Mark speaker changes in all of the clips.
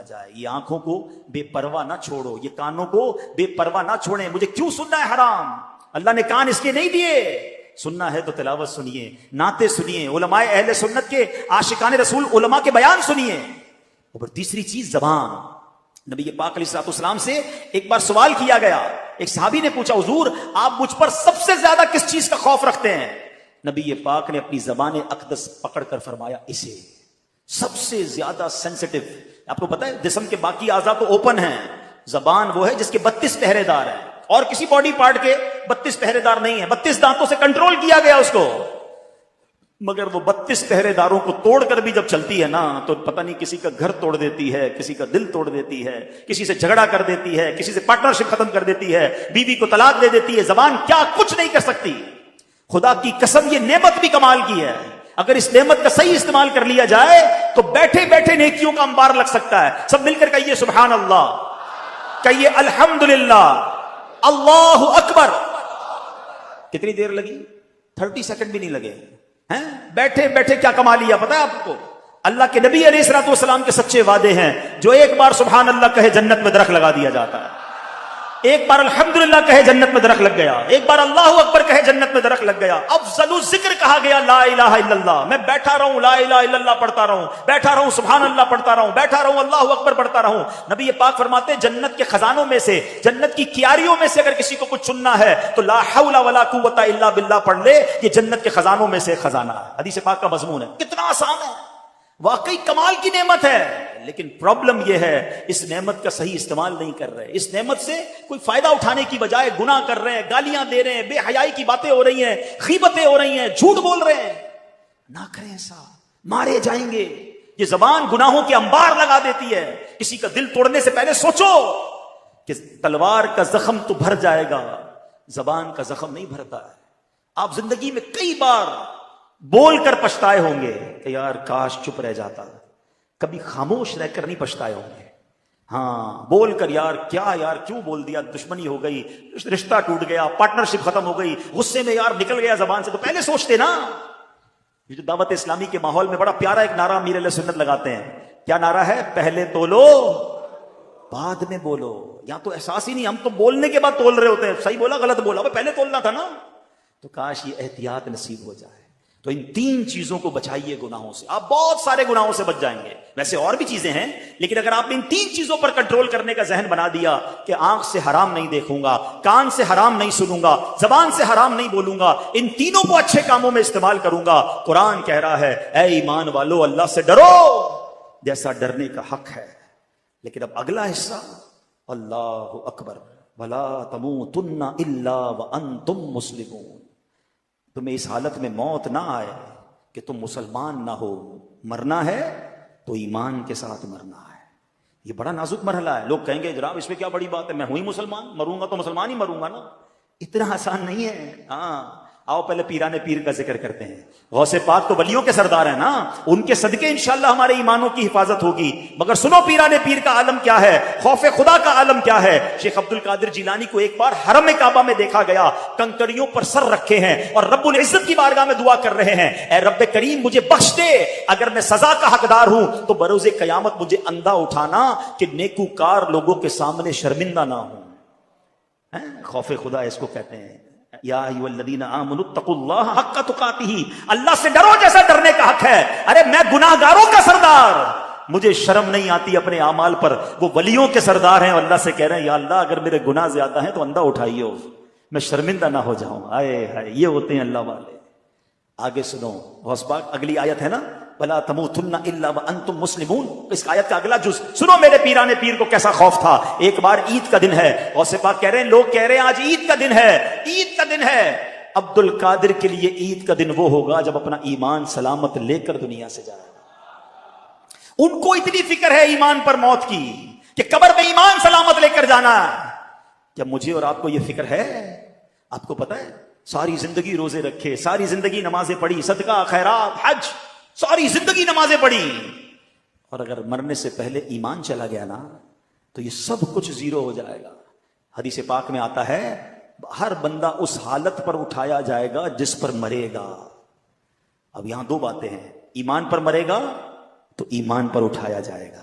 Speaker 1: جائے. یہ آنکھوں کو بے پرواہ نہ چھوڑو, یہ کانوں کو بے پرواہ نہ چھوڑیں. مجھے کیوں سننا ہے حرام؟ اللہ نے کان اس لیے نہیں دیے. سننا ہے تو تلاوت سنیے, نعتیں سنیے, علماء اہل سنت کے عاشقان رسول علماء کے بیان سنیے. اور تیسری چیز زبان. نبی پاک علیہ الصلوۃ والسلام سے ایک بار سوال کیا گیا. ایک صحابی نے پوچھا, حضور آپ مجھ پر سب سے زیادہ کس چیز کا خوف رکھتے ہیں؟ نبی پاک نے اپنی زبان اقدس پکڑ کر فرمایا, اسے. سب سے زیادہ سینسٹیو. آپ کو پتا ہے جسم کے باقی اعضاء تو اوپن ہیں, زبان وہ ہے جس کے 32 پہرے دار ہیں, اور کسی باڈی پارٹ کے 32 پہرے دار نہیں ہیں. 32 دانتوں سے کنٹرول کیا گیا اس کو, مگر وہ 32 پہرے داروں کو توڑ کر بھی جب چلتی ہے نا تو پتہ نہیں کسی کا گھر توڑ دیتی ہے, کسی کا دل توڑ دیتی ہے, کسی سے جھگڑا کر دیتی ہے, کسی سے پارٹنرشپ ختم کر دیتی ہے, بیوی کو طلاق دے دیتی ہے. زبان کیا کچھ نہیں کر سکتی. خدا کی قسم یہ نعمت بھی کمال کی ہے. اگر اس نعمت کا صحیح استعمال کر لیا جائے تو بیٹھے بیٹھے نیکیوں کا انبار لگ سکتا ہے. سب مل کر کہیے سبحان اللہ, کہیے الحمدللہ, اللہ اکبر. کتنی دیر لگی؟ 30 سیکنڈ بھی نہیں لگے. بیٹھے بیٹھے کیا کما لیا پتا ہے آپ کو؟ اللہ کے نبی علیہ الصلوۃ والسلام کے سچے وعدے ہیں. جو ایک بار سبحان اللہ کہے جنت میں درخت لگا دیا جاتا ہے. ایک بار الحمدللہ کہے جنت میں درخت لگ گیا. ایک بار اللہ اکبر کہے جنت میں درخت لگ گیا. افضل الذکر کہا گیا لا الہ الا اللہ. میں بیٹھا رہوں لا الہ الا اللہ پڑھتا رہوں, بیٹھا رہوں سبحان اللہ پڑھتا رہوں, بیٹھا رہوں اللہ اکبر پڑھتا رہوں. نبی پاک فرماتے ہیں جنت کے خزانوں میں سے, جنت کی کیاریوں میں سے اگر کسی کو کچھ چننا ہے تو لا حول ولا قوت الا باللہ پڑھ لے. یہ جنت کے خزانوں میں سے خزانہ ہے. حدیث پاک کا مضمون ہے. کتنا آسان ہے, واقعی کمال کی نعمت ہے. لیکن پرابلم یہ ہے اس نعمت کا صحیح استعمال نہیں کر رہے. اس نعمت سے کوئی فائدہ اٹھانے کی بجائے گناہ کر رہے ہیں, گالیاں دے رہے ہیں, بے حیائی کی باتیں ہو رہی ہیں, غیبتیں ہو رہی ہیں, جھوٹ بول رہے ہیں. نہ کریں ایسا, مارے جائیں گے. یہ زبان گناہوں کے انبار لگا دیتی ہے. کسی کا دل توڑنے سے پہلے سوچو کہ تلوار کا زخم تو بھر جائے گا, زبان کا زخم نہیں بھرتا ہے. آپ زندگی میں کئی بار بول کر پچھتائے ہوں گے کہ یار کاش چپ رہ جاتا. کبھی خاموش رہ کر نہیں پچھتائے ہوں گے. ہاں بول کر یار کیوں بول دیا, دشمنی ہو گئی, رشتہ ٹوٹ گیا, پارٹنرشپ ختم ہو گئی, غصے میں یار نکل گیا زبان سے, تو پہلے سوچتے نا. یہ جو دعوت اسلامی کے ماحول میں بڑا پیارا ایک نعرہ امیر علیہ سنت لگاتے ہیں. کیا نعرہ ہے؟ پہلے تولو بعد میں بولو. یہاں تو احساس ہی نہیں, ہم تو بولنے کے بعد تول رہے ہوتے ہیں. صحیح بولا غلط بولا, پہلے تولنا تھا نا. تو کاش یہ احتیاط نصیب ہو جائے. تو ان 3 چیزوں کو بچائیے گناہوں سے, آپ بہت سارے گناہوں سے بچ جائیں گے. ویسے اور بھی چیزیں ہیں, لیکن اگر آپ ان 3 چیزوں پر کنٹرول کرنے کا ذہن بنا دیا کہ آنکھ سے حرام نہیں دیکھوں گا, کان سے حرام نہیں سنوں گا, زبان سے حرام نہیں بولوں گا, ان تینوں کو اچھے کاموں میں استعمال کروں گا. قرآن کہہ رہا ہے اے ایمان والو اللہ سے ڈرو جیسا ڈرنے کا حق ہے. لیکن اب اگلا حصہ, اللہ اکبر ولا تموتن الا وانتم مسلمون. تمہیں اس حالت میں موت نہ آئے کہ تم مسلمان نہ ہو. مرنا ہے تو ایمان کے ساتھ مرنا ہے. یہ بڑا نازک مرحلہ ہے. لوگ کہیں گے جناب اس میں کیا بڑی بات ہے, میں ہوئی مسلمان, مروں گا تو مسلمان ہی مروں گا نا. اتنا آسان نہیں ہے. ہاں آؤ پہلے پیران پیر کا ذکر کرتے ہیں. غوث پاک تو ولیوں کے سردار ہیں نا, ان کے صدقے انشاءاللہ ہمارے ایمانوں کی حفاظت ہوگی. مگر سنو پیران پیر کا عالم کیا ہے, خوف خدا کا عالم کیا ہے. شیخ عبد القادر جیلانی کو ایک بار حرم کعبہ میں دیکھا گیا, کنکریوں پر سر رکھے ہیں اور رب العزت کی بارگاہ میں دعا کر رہے ہیں, اے رب کریم مجھے بخش دے, اگر میں سزا کا حقدار ہوں تو بروز قیامت مجھے اندھا اٹھانا کہ نیکوکار لوگوں کے سامنے شرمندہ نہ ہوں. خوف خدا اس کو کہتے ہیں. یا ایھا الذین آمنوا اتقوا اللہ حق تقاتہ, اللہ سے ڈرو جیسا ڈرنے کا حق ہے. ارے میں گناہگاروں کا سردار, مجھے شرم نہیں آتی اپنے اعمال پر. وہ ولیوں کے سردار ہیں اور اللہ سے کہہ رہے ہیں یا اللہ اگر میرے گناہ زیادہ ہیں تو اندھا اٹھائیے, میں شرمندہ نہ ہو جاؤں. آئے ہائے, یہ ہوتے ہیں اللہ والے. آگے سنو غوث پاک, اگلی آیت ہے نا وَلَا تَمُوتُنَّ إِلَّا وَأَنْتُمْ مُسْلِمُونَ. اس آیت کا اگلا جز سنو. میرے پیران پیر کو کیسا خوف تھا. ایک بار عید کا دن ہے, غوث پاک کہہ رہے ہیں, لوگ کہہ رہے ہیں آج عید کا دن ہے, عید کا دن ہے. عبد القادر کے لیے عید کا دن وہ ہوگا جب اپنا ایمان سلامت لے کر دنیا سے جائے. ان کو اتنی فکر ہے ایمان پر موت کی کہ قبر میں ایمان سلامت لے کر جانا. جب مجھے اور آپ کو یہ فکر ہے, آپ کو پتا ہے ساری زندگی روزے رکھے, ساری زندگی نمازیں پڑھی, صدقہ خیرات حج, ساری زندگی نمازیں پڑھی, اور اگر مرنے سے پہلے ایمان چلا گیا نا تو یہ سب کچھ زیرو ہو جائے گا. حدیث پاک میں آتا ہے ہر بندہ اس حالت پر اٹھایا جائے گا جس پر مرے گا. اب یہاں 2 باتیں ہیں, ایمان پر مرے گا تو ایمان پر اٹھایا جائے گا,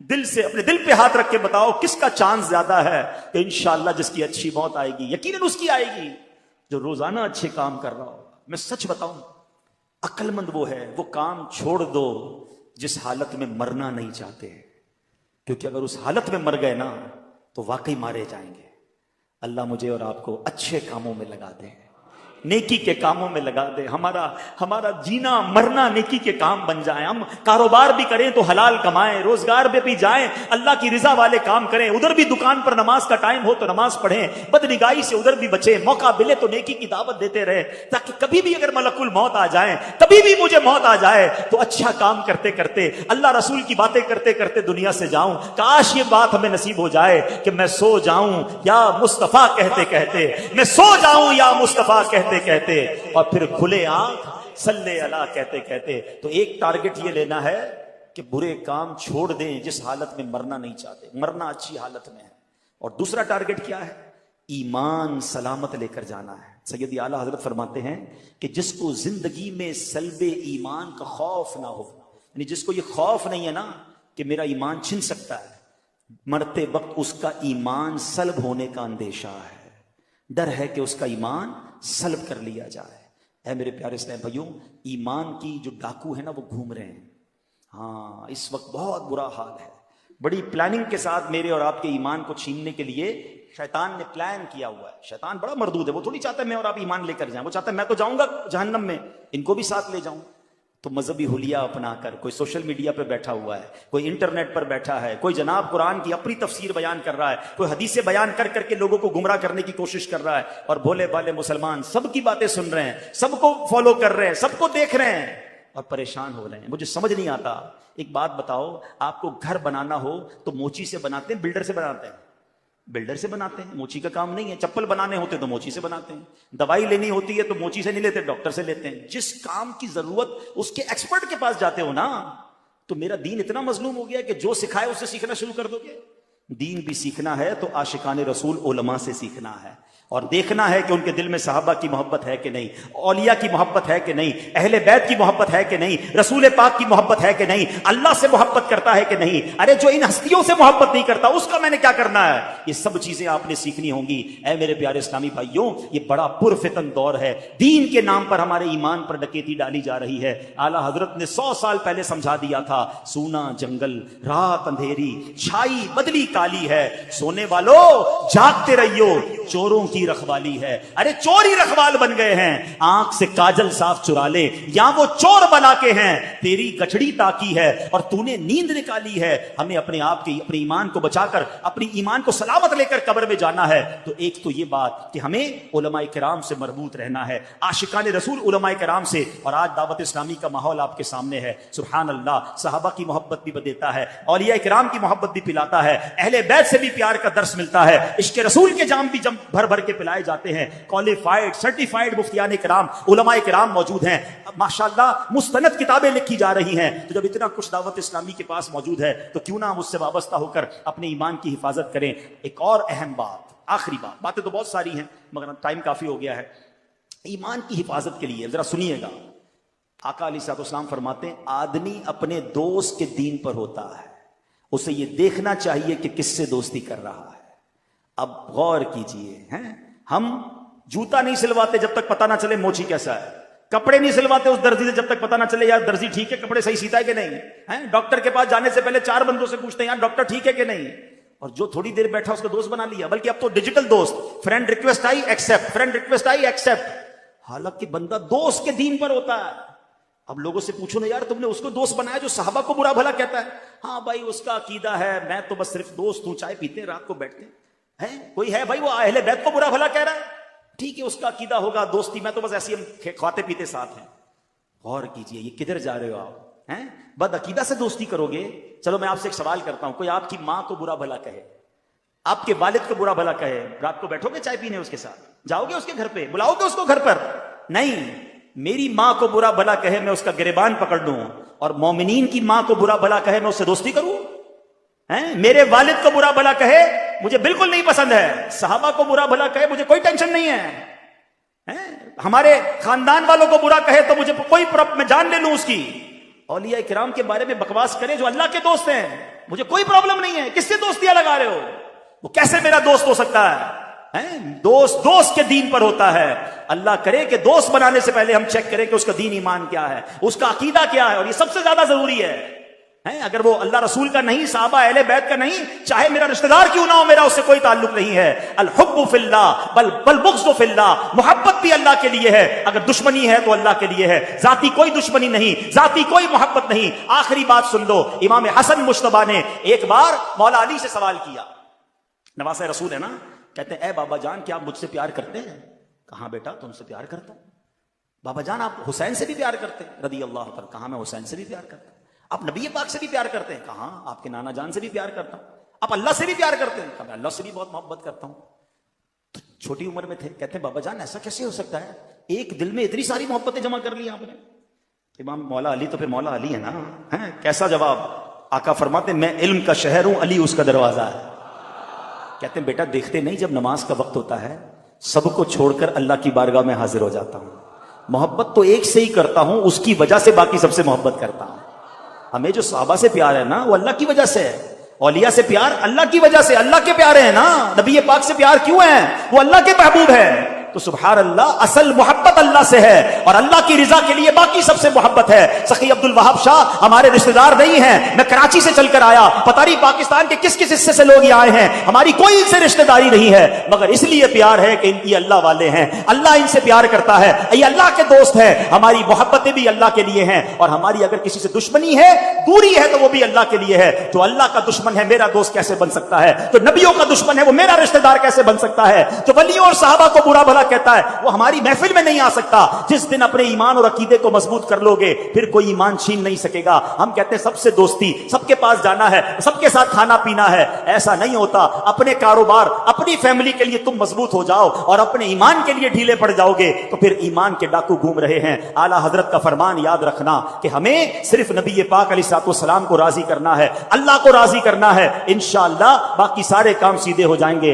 Speaker 1: دل سے اپنے دل پہ ہاتھ رکھ کے بتاؤ کس کا چانس زیادہ ہے کہ انشاءاللہ جس کی اچھی موت آئے گی؟ یقیناً اس کی آئے گی جو روزانہ اچھے کام کر رہا ہو. میں سچ بتاؤں، عقل مند وہ ہے، وہ کام چھوڑ دو جس حالت میں مرنا نہیں چاہتے، کیونکہ اگر اس حالت میں مر گئے نا تو واقعی مارے جائیں گے. اللہ مجھے اور آپ کو اچھے کاموں میں لگا دے، نیکی کے کاموں میں لگا دے. ہمارا جینا مرنا نیکی کے کام بن جائیں. ہم کاروبار بھی کریں تو حلال کمائیں، روزگار پہ بھی جائیں اللہ کی رضا والے کام کریں، ادھر بھی دکان پر نماز کا ٹائم ہو تو نماز پڑھیں، بدنگاہی سے ادھر بھی بچیں، موقع ملے تو نیکی کی دعوت دیتے رہے، تاکہ کبھی بھی اگر ملک الموت آ جائیں، کبھی بھی مجھے موت آ جائے تو اچھا کام کرتے کرتے اللہ رسول کی باتیں کرتے کرتے دنیا سے جاؤں. کاش یہ بات ہمیں نصیب ہو جائے کہ میں سو جاؤں یا مصطفیٰ کہتے کہتے، میں سو جاؤں یا مصطفیٰ کہتے کہتے اور پھر کھلے آنکھ صلی اللہ کہتے کہتے. تو ایک ٹارگٹ یہ لینا ہے کہ برے کام چھوڑ دیں جس حالت میں مرنا نہیں چاہتے، مرنا اچھی حالت میں ہے. اور دوسرا ٹارگٹ کیا ہے؟ ایمان سلامت لے کر جانا ہے. سیدی اعلیٰ حضرت فرماتے ہیں کہ جس کو زندگی میں سلب ایمان کا خوف نہ ہو، یعنی جس کو یہ خوف نہیں ہے نا کہ میرا ایمان چھن سکتا ہے، مرتے وقت اس کا ایمان سلب ہونے کا اندیشہ ہے، ڈر ہے کہ اس کا ایمان سلب کر لیا جائے. اے میرے پیارے اسلام بھائیوں، ایمان کی جو ڈاکو ہے نا وہ گھوم رہے ہیں. ہاں اس وقت بہت برا حال ہے. بڑی پلاننگ کے ساتھ میرے اور آپ کے ایمان کو چھیننے کے لیے شیطان نے پلان کیا ہوا ہے. شیطان بڑا مردود ہے، وہ تھوڑی چاہتا ہے میں اور آپ ایمان لے کر جائیں، وہ چاہتا ہے میں تو جاؤں گا جہنم میں، ان کو بھی ساتھ لے جاؤں. تو مذہبی حلیہ اپنا کر کوئی سوشل میڈیا پہ بیٹھا ہوا ہے، کوئی انٹرنیٹ پر بیٹھا ہے، کوئی جناب قرآن کی اپنی تفسیر بیان کر رہا ہے، کوئی حدیثیں بیان کر کر کے لوگوں کو گمراہ کرنے کی کوشش کر رہا ہے، اور بھولے بھالے مسلمان سب کی باتیں سن رہے ہیں، سب کو فالو کر رہے ہیں، سب کو دیکھ رہے ہیں اور پریشان ہو رہے ہیں. مجھے سمجھ نہیں آتا. ایک بات بتاؤ، آپ کو گھر بنانا ہو تو موچی سے بناتے ہیں بلڈر سے بناتے ہیں؟ بلڈر سے بناتے ہیں، موچی کا کام نہیں ہے. چپل بنانے ہوتے تو موچی سے بناتے ہیں، دوائی لینی ہوتی ہے تو موچی سے نہیں لیتے، ڈاکٹر سے لیتے ہیں. جس کام کی ضرورت اس کے ایکسپرٹ کے پاس جاتے ہو نا. تو میرا دین اتنا مظلوم ہو گیا کہ جو سکھائے اس سے سیکھنا شروع کر دو گے. دین بھی سیکھنا ہے تو عاشقان رسول علماء سے سیکھنا ہے، اور دیکھنا ہے کہ ان کے دل میں صحابہ کی محبت ہے کہ نہیں، اولیاء کی محبت ہے کہ نہیں، اہل بیت کی محبت ہے کہ نہیں، رسول پاک کی محبت ہے کہ نہیں، اللہ سے محبت کرتا ہے کہ نہیں. ارے جو ان ہستیوں سے محبت نہیں کرتا اس کا میں نے کیا کرنا ہے؟ یہ سب چیزیں آپ نے سیکھنی ہوں گی. اے میرے پیارے اسلامی بھائیوں، یہ بڑا پرفتن دور ہے. دین کے نام پر ہمارے ایمان پر ڈکیتی ڈالی جا رہی ہے. اعلیٰ حضرت نے 100 سال پہلے سمجھا دیا تھا، سونا جنگل، رات اندھیری، چھائی بدلی کالی ہے، سونے والوں جاگتے رہیو، چوروں کی رکھوالی ہے. ارے چور ہی رکھوال بن گئے ہیں. آنکھ سے کاجل صاف چرا لے، یا وہ چور بنا کے ہیں، تیری گچھڑی تاکی ہے اور تو نے نیند نکالی ہے. ہمیں اپنے آپ کی اپنے ایمان کو بچا کر اپنی ایمان کو سلامت لے کر قبر میں جانا ہے. تو ایک تو یہ بات کہ ہمیں علماء کرام سے مربوط رہنا ہے، عاشقان رسول علماء کرام سے. اور آج دعوت اسلامی کا ماحول آپ کے سامنے ہے. سبحان اللہ، صحابہ کی محبت بھی دیتا ہے، اولیاء کرام کی محبت بھی پلاتا ہے، اہل بیت سے بھی پیار کا درس ملتا ہے، عشق رسول کے جام بھی بھر بھر کے پلائے جاتے ہیں. کوالیفائڈ سرٹیفائڈ مفتیان کرام علماء کرام موجود ہیں. ماشاءاللہ مستند کتابیں لکھی جا رہی ہیں. تو جب اتنا کچھ دعوت اسلامی کے پاس موجود ہے تو کیوں نہ ہم اس سے وابستہ ہو کر اپنے ایمان کی حفاظت کریں. ایک اور اہم بات، آخری بات، باتیں تو بہت ساری ہیں مگر ٹائم کافی ہو گیا ہے. ایمان کی حفاظت کے لیے ذرا سنیے گا. آقا علیہ الصلوۃ والسلام فرماتے ہیں آدمی اپنے دوست کے دین پر ہوتا ہے، اسے یہ دیکھنا چاہیے کہ کس سے دوستی کر رہا ہے. اب غور کیجئے، ہیں ہم جوتا نہیں سلواتے جب تک پتہ نہ چلے موچی کیسا ہے، کپڑے نہیں سلواتے اس درزی سے جب تک پتہ نہ چلے یار درزی ٹھیک ہے، کپڑے صحیح سیتا ہے کہ نہیں ہے. ڈاکٹر کے پاس جانے سے پہلے 4 بندوں سے پوچھتے ہیں یار ڈاکٹر ٹھیک ہے کہ نہیں. اور جو تھوڑی دیر بیٹھا اس کا دوست بنا لیا. بلکہ اب تو ڈیجیٹل دوست، friend request I accept, friend request I accept. حالانکہ بندہ دوست کے دین پر ہوتا ہے. اب لوگوں سے پوچھو نا یار تم نے اس کو دوست بنایا جو صحابہ کو برا بھلا کہتا ہے. ہاں بھائی اس کا عقیدہ ہے، میں تو بس صرف دوست ہوں، چائے پیتے ہیں رات کو بیٹھتے ہیں. کوئی ہے بھائی وہ اہل بیت کو برا بھلا کہہ رہا ہے، ٹھیک ہے اس کا عقیدہ ہوگا، دوستی میں تو بس ایسی ہم کھاتے پیتے ساتھ ہیں. غور کیجئے یہ کدھر جا رہے ہو آپ؟ بد عقیدہ سے دوستی کرو گے. چلو میں آپ سے ایک سوال کرتا ہوں، کوئی آپ کی ماں کو برا بھلا کہے، آپ کے والد کو برا بھلا کہے، رات کو بیٹھو گے چائے پینے اس کے ساتھ؟ جاؤ گے اس کے گھر پہ؟ بلاؤ گے اس کو گھر پر؟ نہیں. میری ماں کو برا بھلا کہے میں اس کا گریبان پکڑ لوں، اور مومنین کی ماں کو برا بھلا کہے میں اس سے دوستی کروں؟ میرے والد کو برا بھلا کہے مجھے بالکل نہیں پسند ہے، صحابہ کو برا بھلا کہے مجھے کوئی ٹینشن نہیں ہے، ہمارے خاندان والوں کو برا کہے تو مجھے کوئی میں جان لے لوں اس کی، اولیاء کرام کے بارے میں بکواس کریں جو اللہ کے دوست ہیں، مجھے کوئی پرابلم نہیں ہے، کس سے دوستیاں لگا رہے ہو؟ وہ کیسے میرا دوست ہو سکتا ہے؟ دوست کے دین پر ہوتا ہے۔ اللہ کرے کہ دوست بنانے سے پہلے ہم چیک کریں کہ اس کا دین ایمان کیا ہے، اس کا عقیدہ کیا ہے، اور یہ سب سے زیادہ ضروری ہے۔ اگر وہ اللہ رسول کا نہیں، صحابہ اہل بیت کا نہیں، چاہے میرا رشتہ دار کیوں نہ ہو، میرا اس سے کوئی تعلق نہیں ہے۔ الحب فی اللہ بل بغض فی اللہ، محبت بھی اللہ کے لیے ہے، اگر دشمنی ہے تو اللہ کے لیے ہے، ذاتی کوئی دشمنی نہیں، ذاتی کوئی محبت نہیں۔ آخری بات سن لو، امام حسن مجتبیٰ نے ایک بار مولا علی سے سوال کیا، نواسہ رسول ہے نا، کہتے ہیں اے بابا جان کیا آپ مجھ سے پیار کرتے ہیں؟ کہاں بیٹا تم سے پیار کرتا ہوں۔ بابا جان آپ حسین سے بھی پیار کرتے ہیں رضی اللہ عنہ؟ کہاں میں حسین سے بھی پیار کرتا ہوں۔ آپ نبی پاک سے بھی پیار کرتے ہیں؟ کہاں آپ کے نانا جان سے بھی پیار کرتا ہوں۔ آپ اللہ سے بھی پیار کرتے ہیں؟ کہا میں اللہ سے بھی بہت محبت کرتا ہوں۔ تو چھوٹی عمر میں تھے، کہتے ہیں بابا جان ایسا کیسے ہو سکتا ہے، ایک دل میں اتنی ساری محبتیں جمع کر لی آپ نے؟ امام مولا علی تو پھر مولا علی ہے نا، کیسا جواب؟ آقا فرماتے میں علم کا شہر ہوں، علی اس کا دروازہ ہے۔ کہتے ہیں بیٹا دیکھتے نہیں جب نماز کا وقت ہوتا ہے سب کو چھوڑ کر اللہ کی بارگاہ میں حاضر ہو جاتا ہوں، محبت تو ایک سے ہی کرتا ہوں، اس کی وجہ سے باقی سب سے محبت کرتا ہوں۔ ہمیں جو صحابہ سے پیار ہے نا وہ اللہ کی وجہ سے ہے، اولیاء سے پیار اللہ کی وجہ سے، اللہ کے پیارے ہیں نا، نبی پاک سے پیار کیوں ہے؟ وہ اللہ کے محبوب ہے۔ تو سبحان اللہ، اصل محبت اللہ سے ہے، اور اللہ کی رضا کے لیے باقی سب سے محبت ہے۔ سخی عبد الوہاب شاہ ہمارے رشتہ دار نہیں ہیں، میں کراچی سے چل کر آیا، پتہ نہیں پاکستان کے کس کس حصے سے لوگ یہ آئے ہیں، ہماری کوئی ان سے رشتہ داری نہیں ہے، مگر اس لیے پیار ہے کہ یہ اللہ والے ہیں، اللہ ان سے پیار کرتا ہے، یہ اللہ کے دوست ہیں، ہماری محبتیں بھی اللہ کے لیے ہیں، اور ہماری اگر کسی سے دشمنی ہے، دوری ہے، تو وہ بھی اللہ کے لیے ہے۔ جو اللہ کا دشمن ہے میرا دوست کیسے بن سکتا ہے؟ جو نبیوں کا دشمن ہے وہ میرا رشتہ دار کیسے بن سکتا ہے؟ جو ولیوں اور صحابہ کو برا بھلا کہتا ہے وہ ہماری محفل میں نہیں آ سکتا۔ جس دن اپنے ایمان اور عقیدے کو مضبوط کر لو گے پھر کوئی ایمان چھین نہیں سکے گا۔ ہم کہتے ہیں سب سے دوستی، سب کے پاس جانا ہے، سب کے ساتھ کھانا پینا ہے، ایسا نہیں ہوتا۔ اپنے کاروبار، اپنی فیملی کے لیے تم مضبوط ہو جاؤ، اور اپنے ایمان کے لیے ڈھیلے پڑ جاؤ گے تو پھر ایمان کے ڈاکو گھوم رہے ہیں۔ اعلیٰ حضرت کا فرمان یاد رکھنا کہ ہمیں صرف نبی پاک علیہ الصلوۃ والسلام کو راضی کرنا ہے، اللہ کو راضی کرنا ہے، انشاءاللہ باقی سارے کام سیدھے ہو جائیں گے۔